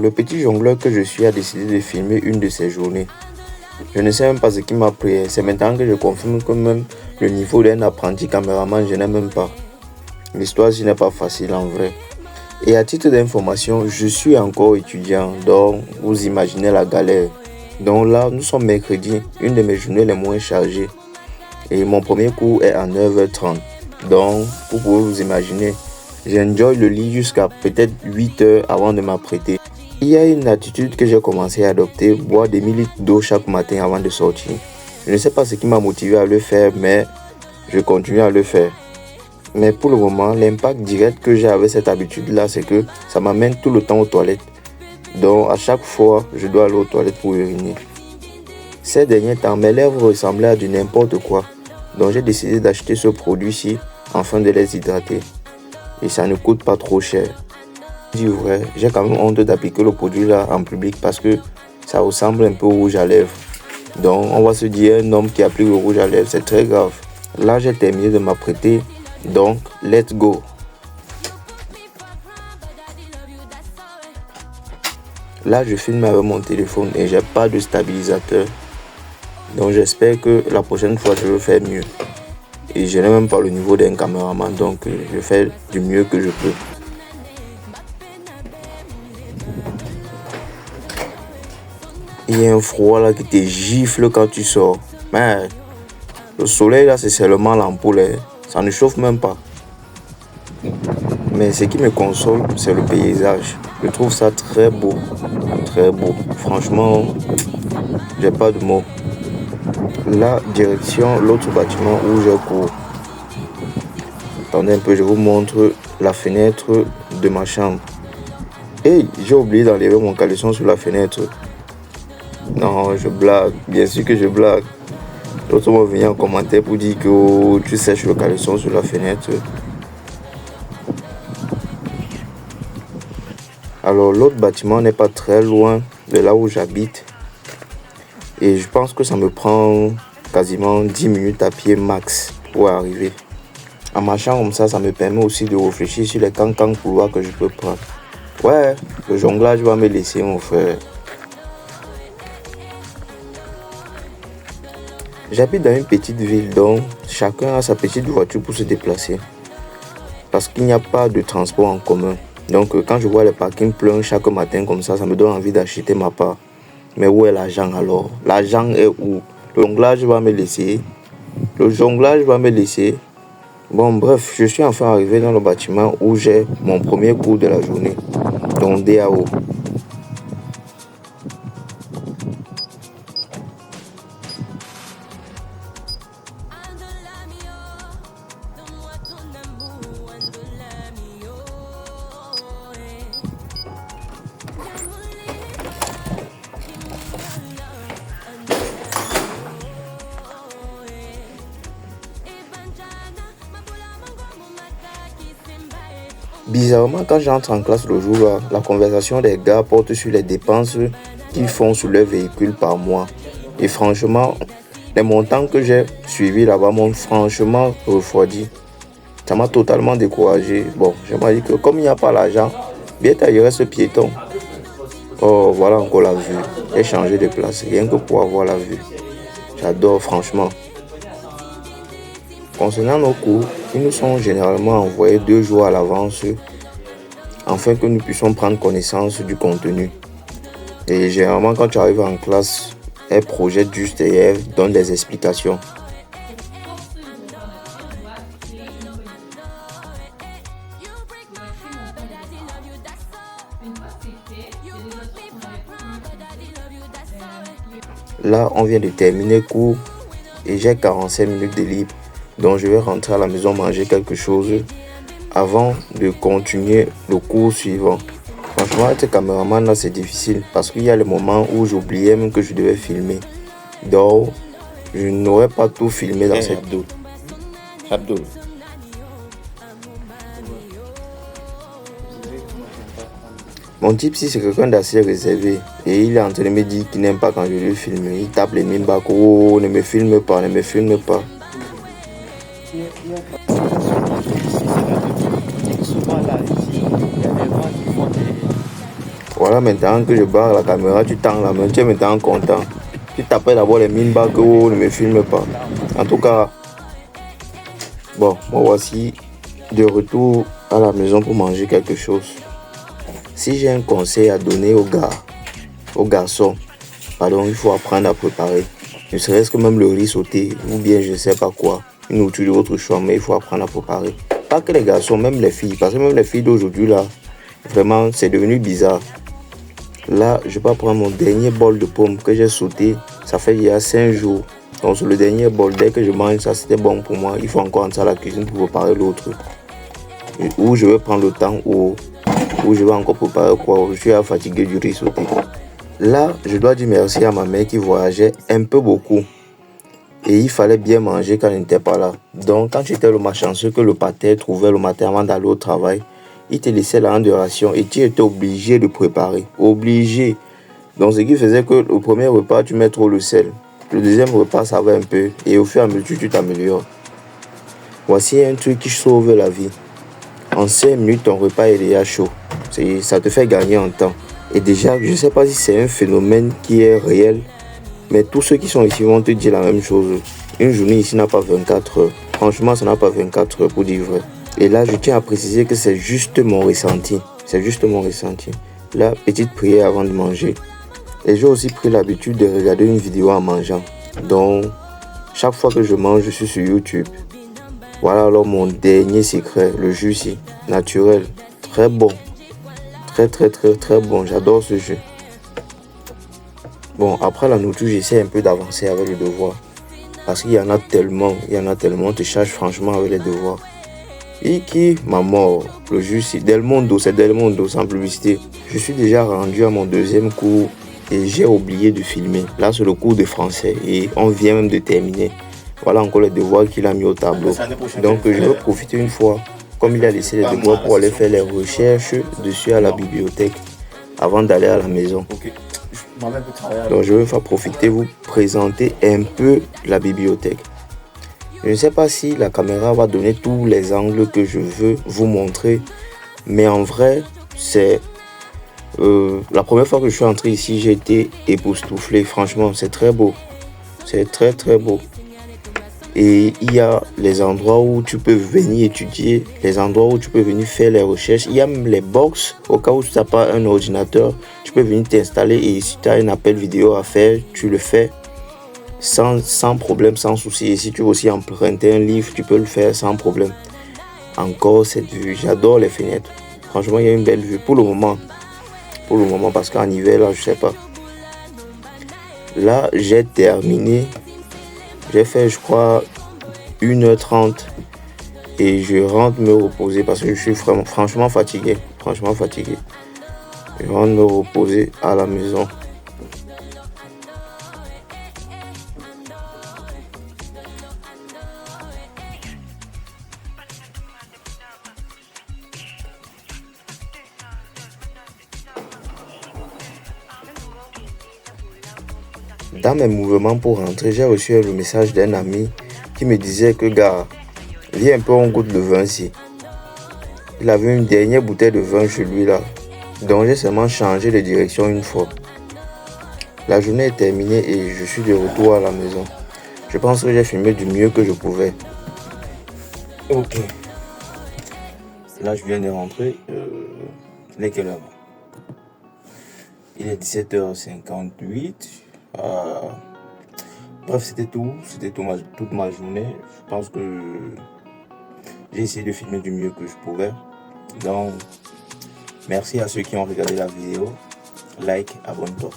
le petit jongleur que je suis a décidé de filmer une de ses journées. Je ne sais même pas ce qui m'a pris. C'est maintenant que je confirme que même le niveau d'un apprenti caméraman, je n'ai même pas. L'histoire, ce n'est pas facile en vrai. Et à titre d'information, je suis encore étudiant, donc vous imaginez la galère. Donc là, nous sommes mercredi, une de mes journées les moins chargées. Et mon premier cours est à 9h30. Donc, vous pouvez vous imaginer, j'enjoy le lit jusqu'à peut-être 8h avant de m'apprêter. Il y a une attitude que j'ai commencé à adopter, boire des 1000 litres d'eau chaque matin avant de sortir. Je ne sais pas ce qui m'a motivé à le faire, mais je continue à le faire. Mais pour le moment, l'impact direct que j'ai avec cette habitude-là, c'est que ça m'amène tout le temps aux toilettes. Donc à chaque fois, je dois aller aux toilettes pour uriner. Ces derniers temps, mes lèvres ressemblaient à du n'importe quoi. Donc j'ai décidé d'acheter ce produit-ci afin de les hydrater. Et ça ne coûte pas trop cher. Je dis vrai, j'ai quand même honte d'appliquer le produit-là en public parce que ça ressemble un peu au rouge à lèvres. Donc on va se dire, un homme qui applique le rouge à lèvres, c'est très grave. Là, j'ai terminé de m'apprêter. Donc, let's go. Là, je filme avec mon téléphone et j'ai pas de stabilisateur. Donc, j'espère que la prochaine fois, je vais faire mieux. Et je n'ai même pas le niveau d'un caméraman, donc je fais du mieux que je peux. Il y a un froid là qui te gifle quand tu sors. Mais le soleil là, c'est seulement l'ampoule. Ça ne chauffe même pas. Mais ce qui me console, c'est le paysage. Je trouve ça très beau. Très beau. Franchement, j'ai pas de mots. Là, direction l'autre bâtiment où je cours. Attendez un peu, je vous montre la fenêtre de ma chambre. Hey, j'ai oublié d'enlever mon caleçon sur la fenêtre. Non, je blague. Bien sûr que je blague. L'autre m'a venu en commentaire pour dire que oh, tu sèches le caleçon sur la fenêtre. Alors l'autre bâtiment n'est pas très loin de là où j'habite. Et je pense que ça me prend quasiment 10 minutes à pied max pour arriver. En marchant comme ça me permet aussi de réfléchir sur les cancans couloirs que je peux prendre. Ouais, le jonglage va me laisser mon frère. J'habite dans une petite ville, donc chacun a sa petite voiture pour se déplacer. Parce qu'il n'y a pas de transport en commun. Donc quand je vois les parkings pleins chaque matin comme ça me donne envie d'acheter ma part. Mais où est l'argent alors? L'argent est où? Le jonglage va me laisser. Le jonglage va me laisser. Bon bref, je suis enfin arrivé dans le bâtiment où j'ai mon premier cours de la journée. Donc DAO. Bizarrement, quand j'entre en classe le jour là, la conversation des gars porte sur les dépenses qu'ils font sur leur véhicule par mois. Et franchement, les montants que j'ai suivis là-bas m'ont franchement refroidi. Ça m'a totalement découragé. Bon, je me dis que comme il n'y a pas l'argent, bien taillerait ce piéton. Oh, voilà encore la vue. J'ai changé de place, rien que pour avoir la vue. J'adore franchement. Concernant nos cours, ils nous sont généralement envoyés 2 jours à l'avance afin que nous puissions prendre connaissance du contenu. Et généralement, quand tu arrives en classe, elle projette juste et elle donne des explications. Là, on vient de terminer cours et j'ai 45 minutes de libre. Donc je vais rentrer à la maison manger quelque chose avant de continuer le cours suivant. Franchement, être caméraman là c'est difficile parce qu'il y a le moment où j'oubliais même que je devais filmer. Donc je n'aurais pas tout filmé dans cette dos. Abdul. Mon type si c'est quelqu'un d'assez réservé et il est en train de me dire qu'il n'aime pas quand je le filme. Il tape les mines bas, oh ne me filme pas, ne me filme pas. Voilà, maintenant que je barre la caméra, tu tends la main, tu es maintenant content. Tu t'appelles d'abord les mines bas que oh, ne me filme pas. En tout cas, bon, moi voici de retour à la maison pour manger quelque chose. Si j'ai un conseil à donner aux garçons, pardon, il faut apprendre à préparer. Ne serait-ce que même le riz sauté, ou bien je ne sais pas quoi, une nourriture de votre choix, mais il faut apprendre à préparer. Pas que les garçons, même les filles, parce que même les filles d'aujourd'hui là, vraiment, c'est devenu bizarre. Là, je vais prendre mon dernier bol de pommes que j'ai sauté, ça fait il y a 5 jours. Donc sur le dernier bol, dès que je mange ça, c'était bon pour moi. Il faut encore entrer à la cuisine pour préparer l'autre. Ou je vais prendre le temps, ou je vais encore préparer quoi. Je suis fatigué du riz sauté. Là, je dois dire merci à ma mère qui voyageait un peu beaucoup. Et il fallait bien manger quand elle n'était pas là. Donc quand tu étais le malchanceux que le pâté trouvait le matin avant d'aller au travail, il te laissait la de ration et tu étais obligé de préparer. Obligé. Donc ce qui faisait que le premier repas, tu mets trop le sel. Le deuxième repas, ça va un peu. Et au fur et à mesure, tu t'améliores. Voici un truc qui sauve la vie. En 5 minutes, ton repas est déjà chaud. Ça te fait gagner en temps. Et déjà, je ne sais pas si c'est un phénomène qui est réel, mais tous ceux qui sont ici vont te dire la même chose. Une journée ici n'a pas 24 heures. Franchement, ça n'a pas 24 heures pour dire vrai. Et là, je tiens à préciser que c'est juste mon ressenti. C'est juste mon ressenti. La petite prière avant de manger. Et j'ai aussi pris l'habitude de regarder une vidéo en mangeant. Donc, chaque fois que je mange, je suis sur YouTube. Voilà alors mon dernier secret, le jus ici. Naturel, très bon. Très bon. J'adore ce jus. Bon, après la nourriture, j'essaie un peu d'avancer avec les devoirs. Parce qu'il y en a tellement, on te charge franchement avec les devoirs. Et qui m'a mort, le jus, c'est Del Mondo, sans publicité. Je suis déjà rendu à mon deuxième cours et j'ai oublié de filmer. Là, c'est le cours de français et on vient même de terminer. Voilà encore les devoirs qu'il a mis au tableau. Donc, je vais profiter une fois, comme il a laissé les devoirs, pour aller faire les recherches dessus à la bibliothèque avant d'aller à la maison. Donc, je vais profiter, vous présenter un peu la bibliothèque. Je ne sais pas si la caméra va donner tous les angles que je veux vous montrer, mais en vrai, c'est la première fois que je suis entré ici, j'ai été époustouflé. Franchement, c'est très beau. C'est très beau. Et il y a les endroits où tu peux venir étudier, les endroits où tu peux venir faire les recherches. Il y a même les box, au cas où tu n'as pas un ordinateur, tu peux venir t'installer et si tu as un appel vidéo à faire, tu le fais. Sans problème, sans souci. Et si tu veux aussi emprunter un livre, tu peux le faire sans problème. Encore cette vue, j'adore les fenêtres. Franchement, il y a une belle vue pour le moment. Parce qu'en hiver, là, je sais pas. Là, j'ai terminé. J'ai fait, je crois, 1h30. Et je rentre me reposer parce que je suis franchement fatigué. Je rentre me reposer à la maison. Dans mes mouvements pour rentrer, j'ai reçu le message d'un ami qui me disait que gars, viens un peu, on goûte le vin ici. Il avait une dernière bouteille de vin chez lui là. Donc j'ai seulement changé de direction une fois. La journée est terminée et je suis de retour à la maison. Je pense que j'ai filmé du mieux que je pouvais. Ok. Là je viens de rentrer. Il est quelle heure? Il est 17h58. Bref, c'était toute ma journée. Je pense que j'ai essayé de filmer du mieux que je pouvais. Donc, merci à ceux qui ont regardé la vidéo. Like, abonne-toi.